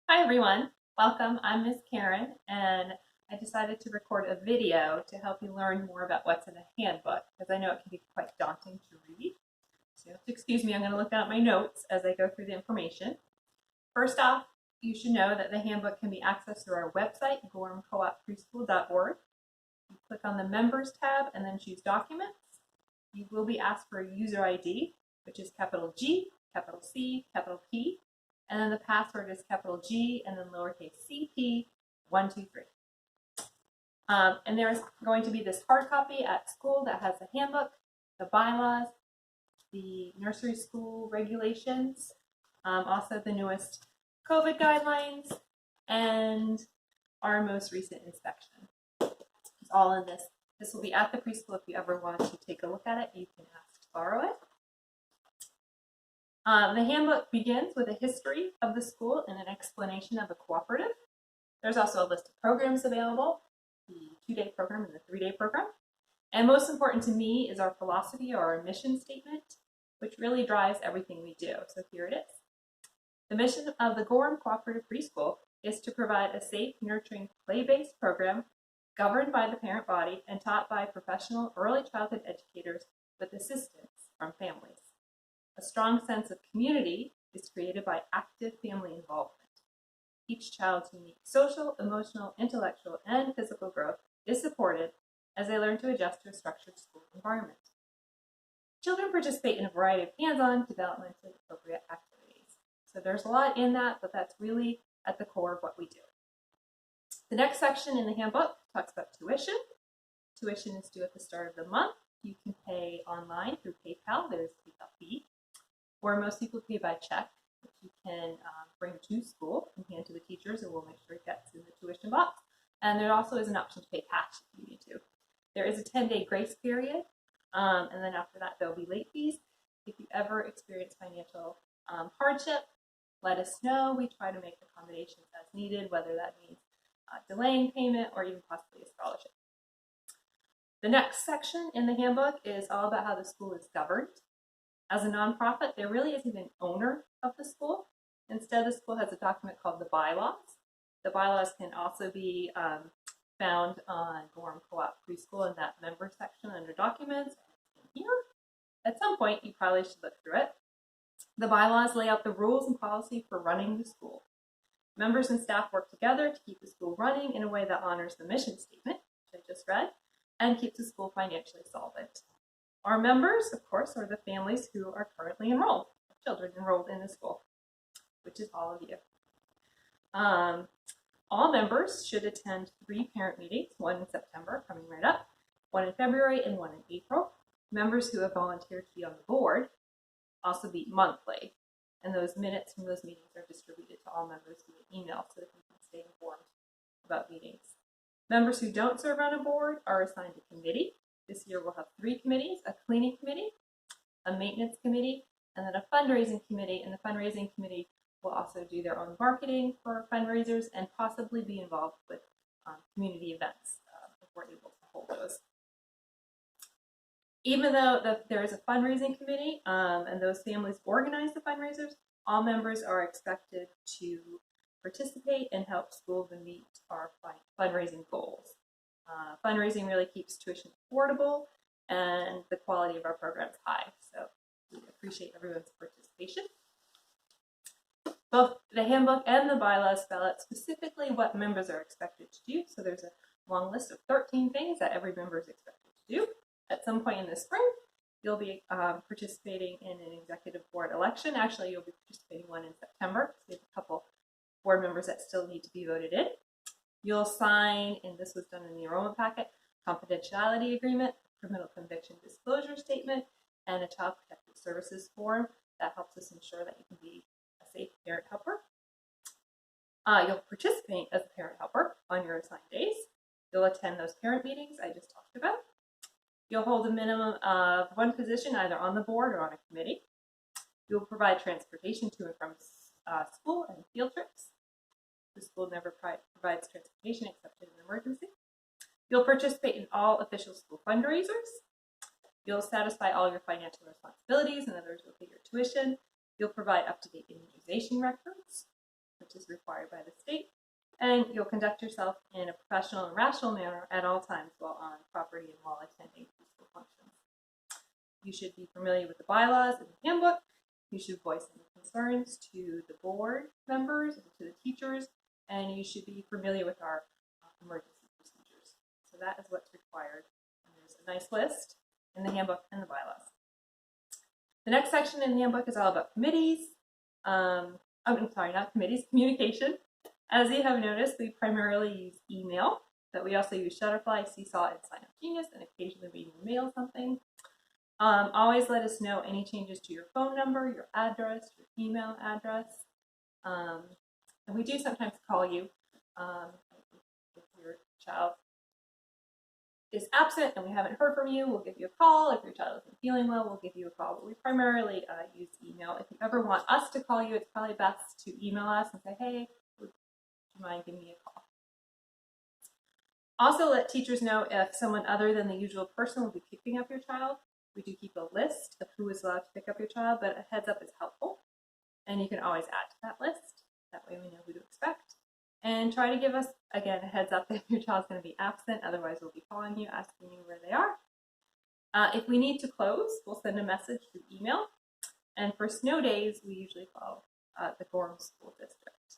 Hi everyone, welcome. I'm Miss Karen and I decided to record a video to help you learn more about what's in a handbook because I know it can be quite daunting to read. So excuse me, I'm going to look at my notes as I go through the information. First off, you should know that the handbook can be accessed through our website, gorhamcooppreschool.org. You click on the Members tab and then choose Documents. You will be asked for a user ID, which is capital G, capital C, capital P, and then the password is capital G and then lowercase cp123. And there's going to be this hard copy at school that has the handbook, the bylaws, the nursery school regulations, also the newest COVID guidelines, and our most recent inspection. It's all in this. This will be at the preschool. If you ever want to take a look at it, you can ask to borrow it. The handbook begins with a history of the school and an explanation of a cooperative. There's also a list of programs available, the 2-day program and the 3-day program. And most important to me is our philosophy or our mission statement, which really drives everything we do. So here it is. The mission of the Gorham Cooperative Preschool is to provide a safe, nurturing, play-based program governed by the parent body and taught by professional early childhood educators with assistance from families. A strong sense of community is created by active family involvement. Each child's unique social, emotional, intellectual, and physical growth is supported as they learn to adjust to a structured school environment. Children participate in a variety of hands-on, developmentally appropriate activities. So there's a lot in that, but that's really at the core of what we do. The next section in the handbook talks about tuition. Tuition is due at the start of the month. You can pay online through PayPal. There's a PayPal fee. Or most people pay by check, which you can bring to school and hand to the teachers, and we'll make sure it gets in the tuition box. And there also is an option to pay cash if you need to. There is a 10-day grace period, and then after that there'll be late fees. If you ever experience financial hardship, let us know. We try to make accommodations as needed, whether that means delaying payment or even possibly a scholarship. The next section in the handbook is all about how the school is governed. As a nonprofit, there really isn't an owner of the school. Instead, the school has a document called the bylaws. The bylaws can also be found on Gorham Co-op Preschool in that member section under documents. Here, at some point, you probably should look through it. The bylaws lay out the rules and policy for running the school. Members and staff work together to keep the school running in a way that honors the mission statement, which I just read, and keeps the school financially solvent. Our members, of course, are the families who are currently enrolled, children enrolled in the school, which is all of you. All members should attend 3 parent meetings, one in September, coming right up, one in February, and one in April. Members who have volunteered to be on the board also meet monthly, and those minutes from those meetings are distributed to all members via email so that you can stay informed about meetings. Members who don't serve on a board are assigned a committee. This year we'll have 3 committees: a cleaning committee, a maintenance committee, and then a fundraising committee. And the fundraising committee will also do their own marketing for fundraisers and possibly be involved with community events if we're able to hold those. Even though there is a fundraising committee and those families organize the fundraisers, all members are expected to participate and help schools meet our fundraising goals. Fundraising really keeps tuition affordable and the quality of our programs high. So we appreciate everyone's participation. Both the handbook and the bylaws spell out specifically what members are expected to do. So there's a long list of 13 things that every member is expected to do. At some point in the spring, you'll be participating in an executive board election. Actually, you'll be participating one in September. So we have a couple board members that still need to be voted in. You'll sign, and this was done in the enrollment packet, confidentiality agreement, criminal conviction disclosure statement, and a child protective services form that helps us ensure that you can be a safe parent helper. You'll participate as a parent helper on your assigned days. You'll attend those parent meetings I just talked about. You'll hold a minimum of 1 position either on the board or on a committee. You'll provide transportation to and from school and field trips. The school never provides transportation except in an emergency. You'll participate in all official school fundraisers. You'll satisfy all your financial responsibilities, in other words, you'll pay your tuition. You'll provide up-to-date immunization records, is required by the state, and you'll conduct yourself in a professional and rational manner at all times while on property and while attending school functions. You should be familiar with the bylaws and the handbook. You should voice any concerns to the board members and to the teachers, and you should be familiar with our emergency procedures. So that is what's required. And there's a nice list in the handbook and the bylaws. The next section in the handbook is all about committees. I'm sorry, not committees, communication. As you have noticed, we primarily use email, but we also use Shutterfly, Seesaw, and Sign Up Genius, and occasionally we even mail something. Always let us know any changes to your phone number, your address, your email address. And we do sometimes call you if your child is absent and we haven't heard from you, we'll give you a call. If your child isn't feeling well, we'll give you a call. But we primarily use email. If you ever want us to call you, it's probably best to email us and say, hey, would you mind giving me a call? Also, let teachers know if someone other than the usual person will be picking up your child. We do keep a list of who is allowed to pick up your child, but a heads up is helpful. And you can always add to that list. That way we know who to expect. And try to give us, again, a heads up if your child's going to be absent. Otherwise, we'll be calling you, asking you where they are. If we need to close, we'll send a message through email. And for snow days, we usually follow the Gorham School District.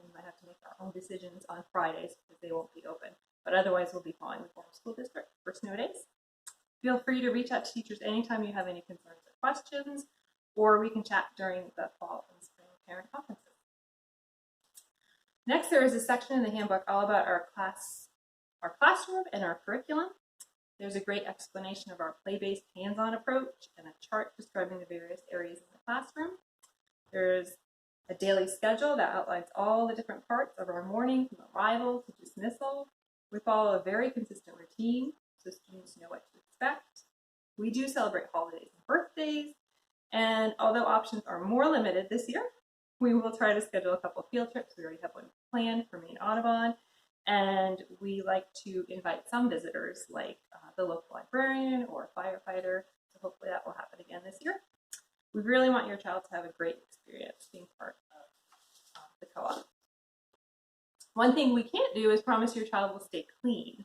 We might have to make our own decisions on Fridays because they won't be open. But otherwise, we'll be following the Gorham School District for snow days. Feel free to reach out to teachers anytime you have any concerns or questions, or we can chat during the fall and spring parent conferences. Next, there is a section in the handbook all about our classroom and our curriculum. There's a great explanation of our play-based hands-on approach and a chart describing the various areas in the classroom. There's a daily schedule that outlines all the different parts of our morning from arrival to dismissal. We follow a very consistent routine so students know what to expect. We do celebrate holidays and birthdays, and although options are more limited this year, we will try to schedule a couple of field trips. We already have one planned for Maine Audubon, and we like to invite some visitors like the local librarian or a firefighter, so hopefully that will happen again this year. We really want your child to have a great experience being part of the co-op. One thing we can't do is promise your child will stay clean.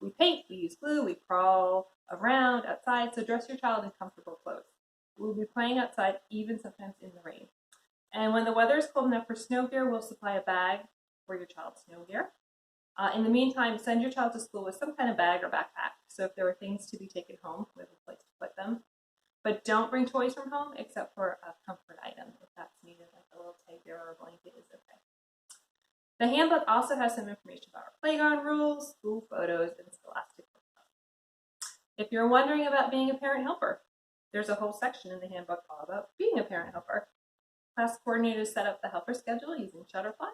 We paint, we use glue, we crawl around outside, so dress your child in comfortable clothes. We'll be playing outside, even sometimes in the rain. And when the weather is cold enough for snow gear, we'll supply a bag for your child's snow gear. In the meantime, send your child to school with some kind of bag or backpack. So if there were things to be taken home, we have a place to put them. But don't bring toys from home except for a comfort item if that's needed, like a little teddy bear or a blanket is okay. The handbook also has some information about our playground rules, school photos, and scholastic workbooks. If you're wondering about being a parent helper, there's a whole section in the handbook all about being a parent helper. Class coordinators set up the helper schedule using Shutterfly,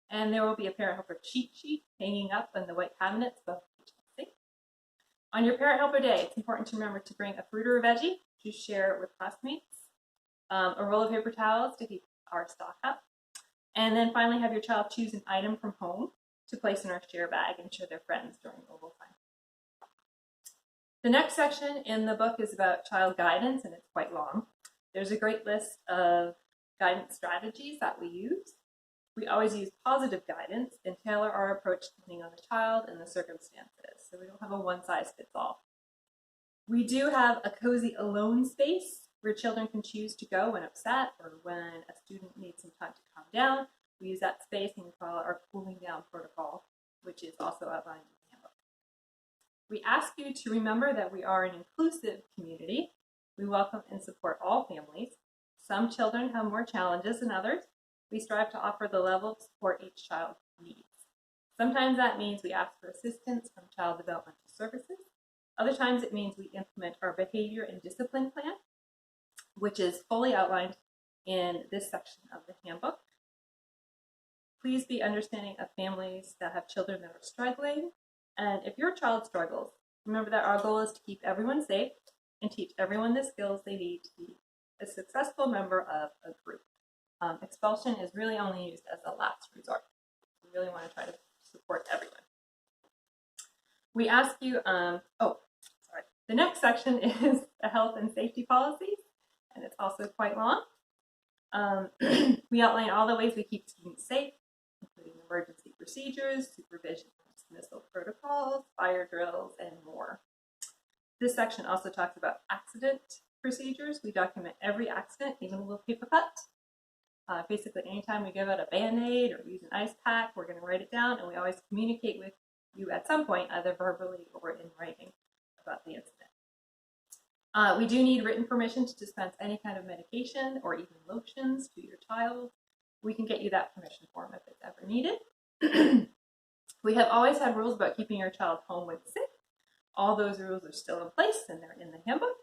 and there will be a parent helper cheat sheet hanging up in the white cabinets above the kitchen sink. On your parent helper day, it's important to remember to bring a fruit or a veggie to share with classmates, a roll of paper towels to keep our stock up, and then finally have your child choose an item from home to place in our share bag and show their friends during oval time. The next section in the book is about child guidance, and it's quite long. There's a great list of guidance strategies that we use. We always use positive guidance and tailor our approach depending on the child and the circumstances, so we don't have a one-size-fits-all. We do have a cozy alone space where children can choose to go when upset or when a student needs some time to calm down. We use that space and we follow our cooling down protocol, which is also outlined in the handbook. We ask you to remember that we are an inclusive community. We welcome and support all families. Some children have more challenges than others. We strive to offer the level of support each child needs. Sometimes that means we ask for assistance from Child Developmental Services. Other times it means we implement our behavior and discipline plan, which is fully outlined in this section of the handbook. Please be understanding of families that have children that are struggling. And if your child struggles, remember that our goal is to keep everyone safe and teach everyone the skills they need to be a successful member of a group. Expulsion is really only used as a last resort. We really want to try to support everyone. We ask you, the next section is the health and safety policies, and it's also quite long. We outline all the ways we keep students safe, including emergency procedures, supervision, dismissal protocols, fire drills, and more. This section also talks about accident procedures. We document every accident, even a little paper cut. Basically, anytime we give out a Band-Aid or use an ice pack, we're going to write it down, and we always communicate with you at some point, either verbally or in writing, about the incident. We do need written permission to dispense any kind of medication or even lotions to your child. We can get you that permission form if it's ever needed. We have always had rules about keeping your child home when sick. All those rules are still in place and they're in the handbook.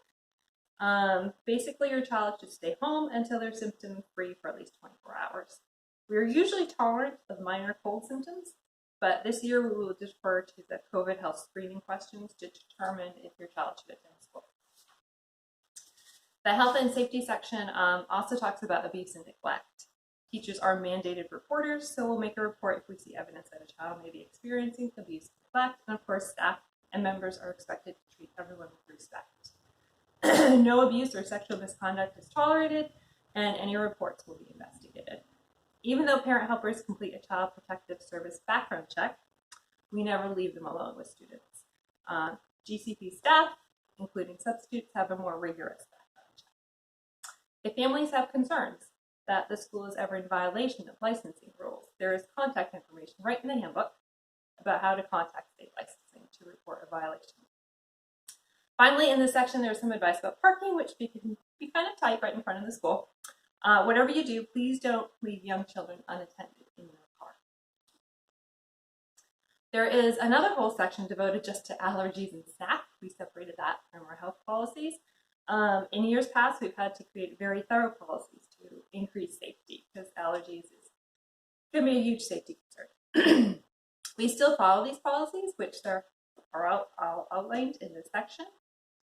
Basically, your child should stay home until they're symptom-free for at least 24 hours. We are usually tolerant of minor cold symptoms, but this year we will defer to the COVID health screening questions to determine if your child should attend school. The health and safety section also talks about abuse and neglect. Teachers are mandated reporters, so we'll make a report if we see evidence that a child may be experiencing abuse and neglect. And of course, staff and members are expected to treat everyone with respect. No abuse or sexual misconduct is tolerated, and any reports will be investigated. Even though parent helpers complete a Child Protective Service background check, we never leave them alone with students. GCP staff, including substitutes, have a more rigorous background check. If families have concerns that the school is ever in violation of licensing rules, there is contact information right in the handbook about how to contact state licensing to report a violation. Finally, in this section, there's some advice about parking, which can be kind of tight right in front of the school. Whatever you do, please don't leave young children unattended in your car. There is another whole section devoted just to allergies and snacks. We separated that from our health policies. In years past, we've had to create very thorough policies to increase safety because allergies can be a huge safety concern. We still follow these policies, which are outlined in this section.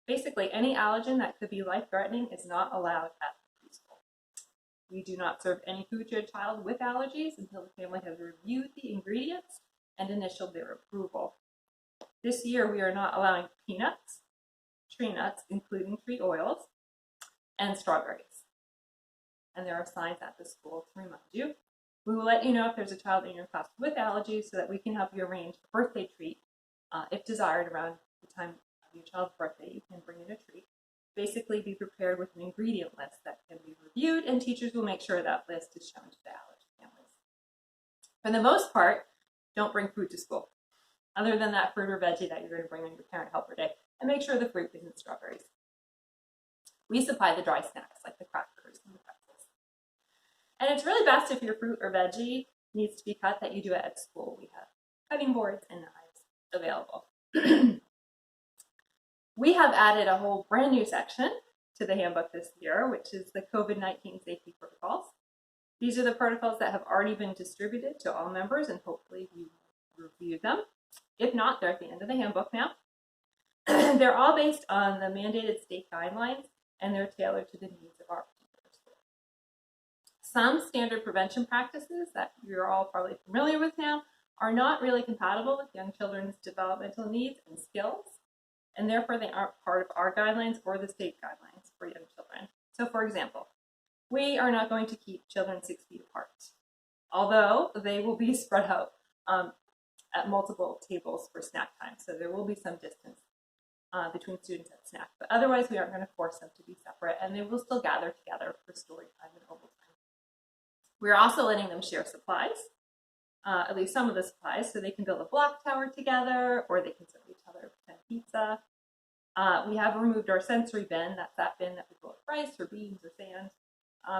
Basically, any allergen that could be life-threatening is not allowed at the preschool. We do not serve any food to a child with allergies until the family has reviewed the ingredients and initialed their approval. This year, we are not allowing peanuts, tree nuts, including tree oils, and strawberries. And there are signs at the school to remind you. We will let you know if there's a child in your class with allergies so that we can help you arrange a birthday treat. If desired, around the time of your child's birthday, you can bring in a treat. Basically, be prepared with an ingredient list that can be reviewed, and teachers will make sure that list is shown to the allergy families. For the most part, don't bring food to school, other than that fruit or veggie that you're going to bring on your parent helper day, and make sure the fruit isn't strawberries. We supply the dry snacks like the crackers and the pretzels. And it's really best if your fruit or veggie needs to be cut that you do it at school. We have cutting boards and knives available. We have added a whole brand new section to the handbook this year, which is the COVID-19 safety protocols. These are the protocols that have already been distributed to all members, and hopefully you reviewed them. If not, they're at the end of the handbook now. They're all based on the mandated state guidelines, and they're tailored to the needs of our particular school. Some standard prevention practices that you're all probably familiar with now are not really compatible with young children's developmental needs and skills, and therefore they aren't part of our guidelines or the state guidelines for young children. So for example, we are not going to keep children 6 feet apart, although they will be spread out at multiple tables for snack time. So there will be some distance between students at snack, but otherwise we aren't going to force them to be separate, and they will still gather together for story time and oval time. We're also letting them share supplies, at least some of the supplies, so they can build a block tower together, or they can serve each other pretend pizza. We have removed our sensory bin. That's that bin that we put rice or beans or sand.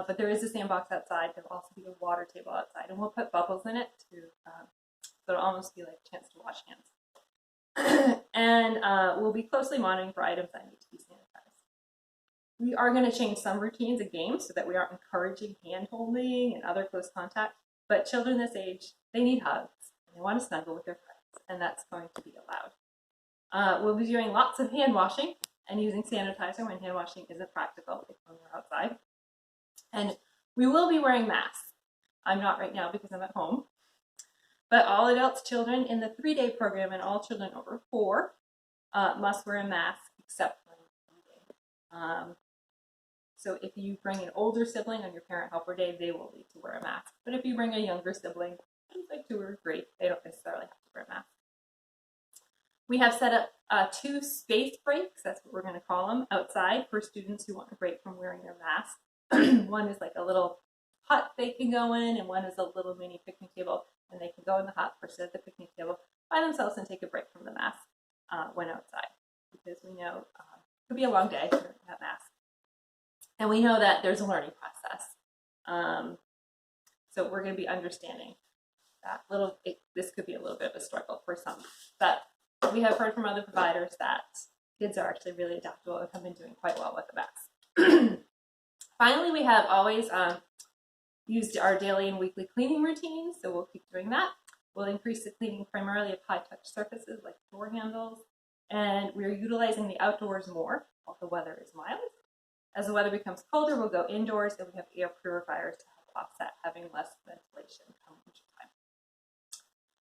But there is a sandbox outside. There will also be a water table outside, and we'll put bubbles in it so it'll almost be like a chance to wash hands. And we'll be closely monitoring for items that need to be sanitized. We are going to change some routines and games so that we aren't encouraging hand-holding and other close contact. But children this age, they need hugs, and they want to snuggle with their friends, and that's going to be allowed. We'll be doing lots of hand washing and using sanitizer when hand washing isn't practical, like when we're outside. And we will be wearing masks. I'm not right now because I'm at home. But all adults, children in the 3-day program, and all children over 4 must wear a mask except when eating. So if you bring an older sibling on your parent helper day, they will need to wear a mask. But if you bring a younger sibling, like 2 or 3, they don't necessarily have to wear a mask. We have set up 2 space breaks, that's what we're going to call them, outside for students who want a break from wearing their mask. One is like a little hut they can go in, and one is a little mini picnic table, and they can go in the hut or sit at the picnic table by themselves and take a break from the mask when outside, because we know it could be a long day wearing that mask. And we know that there's a learning process. So we're going to be understanding that this could be a little bit of a struggle for some. But we have heard from other providers that kids are actually really adaptable and have been doing quite well with the mask. Finally, we have always used our daily and weekly cleaning routines, so we'll keep doing that. We'll increase the cleaning primarily of high-touch surfaces like door handles, and we're utilizing the outdoors more while the weather is mild. As the weather becomes colder, we'll go indoors, and we have air purifiers to help offset having less ventilation come winter time.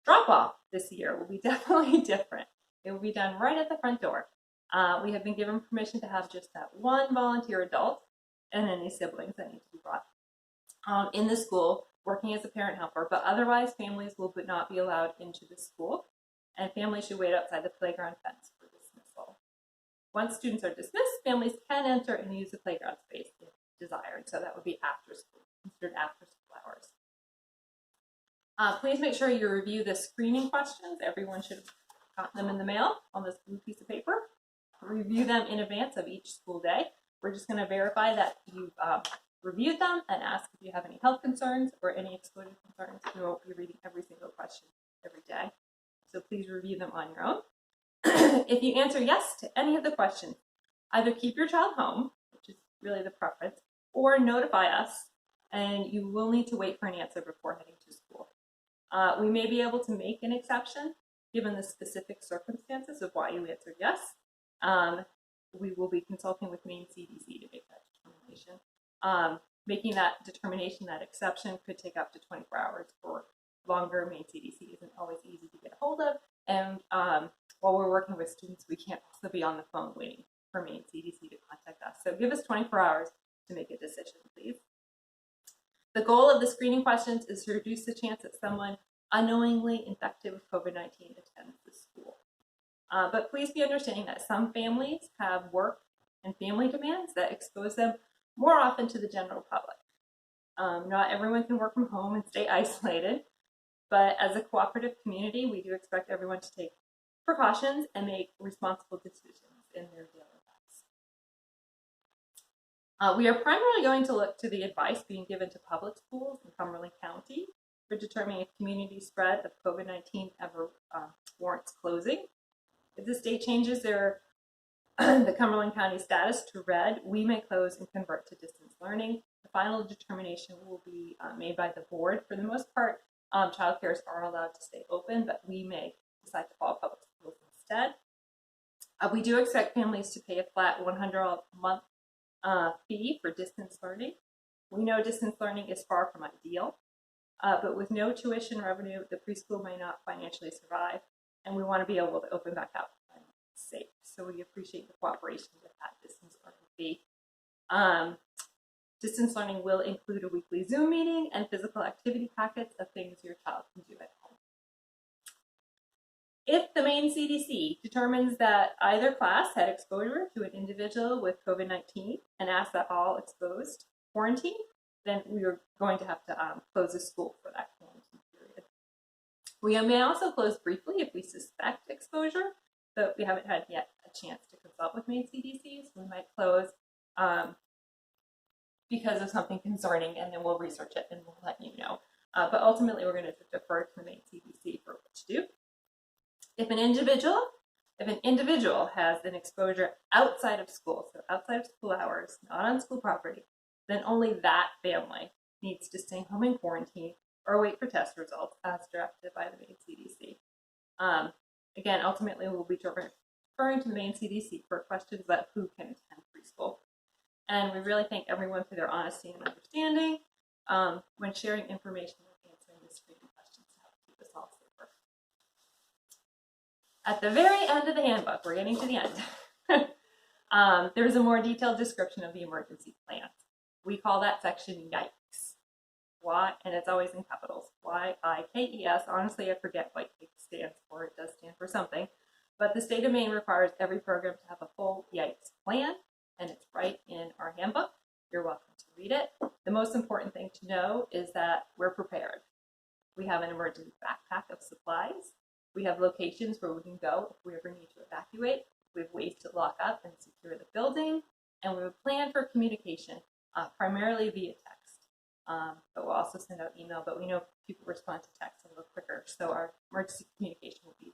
Drop-off this year will be definitely different. It will be done right at the front door. We have been given permission to have just that one volunteer adult and any siblings that need to be brought in the school working as a parent helper, but otherwise families will not be allowed into the school, and families should wait outside the playground fence for dismissal. Once students are dismissed, families can enter and use the playground space if desired, so that would be after school, considered after school hours. Please make sure you review the screening questions. Everyone should have gotten them in the mail on this blue piece of paper. Review them in advance of each school day. We're just going to verify that you've reviewed them and ask if you have any health concerns or any exposure concerns. We won't be reading every single question every day, so please review them on your own. If you answer yes to any of the questions, either keep your child home, which is really the preference, or notify us, and you will need to wait for an answer before heading to school. We may be able to make an exception given the specific circumstances of why you answered yes. We will be consulting with Maine CDC to make that determination. Making that determination, that exception, could take up to 24 hours or longer. Maine CDC isn't always easy to get a hold of, and while we're working with students, we can't also be on the phone waiting for Maine CDC to contact us. So give us 24 hours to make a decision, please. The goal of the screening questions is to reduce the chance that someone unknowingly infected with COVID-19 attends the school. But please be understanding that some families have work and family demands that expose them more often to the general public. Not everyone can work from home and stay isolated, but as a cooperative community, we do expect everyone to take precautions and make responsible decisions in their daily lives. We are primarily going to look to the advice being given to public schools in Cumberland County for determining if community spread of COVID-19 ever warrants closing. If the state changes the Cumberland County status to red, we may close and convert to distance learning. The final determination will be made by the board. For the most part, childcares are allowed to stay open, but we may decide to follow public schools instead. We do expect families to pay a flat $100 a month fee for distance learning. We know distance learning is far from ideal, but with no tuition revenue, the preschool may not financially survive, and we want to be able to open back up when it's safe. So we appreciate the cooperation with that distance learning fee. Distance learning will include a weekly Zoom meeting and physical activity packets of things your child can do at home. If the Maine CDC determines that either class had exposure to an individual with COVID-19 and asks that all exposed quarantine, then we are going to have to close the school for that quarantine period. We may also close briefly if we suspect exposure, but we haven't had yet a chance to consult with Maine CDC, so we might close because of something concerning, and then we'll research it and we'll let you know. But ultimately, we're going to defer to the Maine CDC for what to do. If an individual has an exposure outside of school, so outside of school hours, not on school property, then only that family needs to stay home in quarantine or wait for test results as directed by the Maine CDC. Again, ultimately, we'll be referring to the Maine CDC for questions about who can attend preschool. And we really thank everyone for their honesty and understanding when sharing information and answering the screening questions to help keep us all safer. At the very end of the handbook, we're getting to the end. There's a more detailed description of the emergency plans. We call that section Yikes. Why? And it's always in capitals. Y-I-K-E-S. Honestly, I forget what Yikes stands for. It does stand for something. But the state of Maine requires every program to have a full Yikes plan, and it's right in our handbook. You're welcome to read it. The most important thing to know is that we're prepared. We have an emergency backpack of supplies. We have locations where we can go if we ever need to evacuate. We have ways to lock up and secure the building, and we have a plan for communication, primarily via text. But we'll also send out email, but we know people respond to text a little quicker, so our emergency communication will be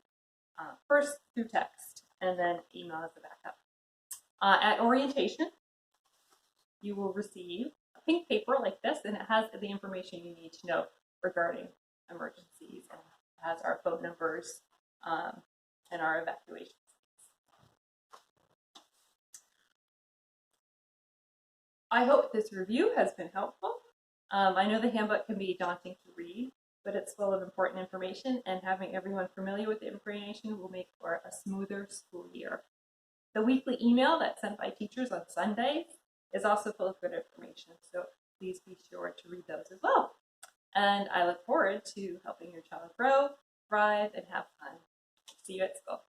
first through text, and then email as a backup. At orientation, you will receive a pink paper like this, and it has the information you need to know regarding emergencies, and it has our phone numbers and our evacuations. I hope this review has been helpful. I know the handbook can be daunting to read, but it's full of important information, and having everyone familiar with the information will make for a smoother school year. The weekly email that's sent by teachers on Sundays is also full of good information, so please be sure to read those as well. And I look forward to helping your child grow, thrive, and have fun. See you at school.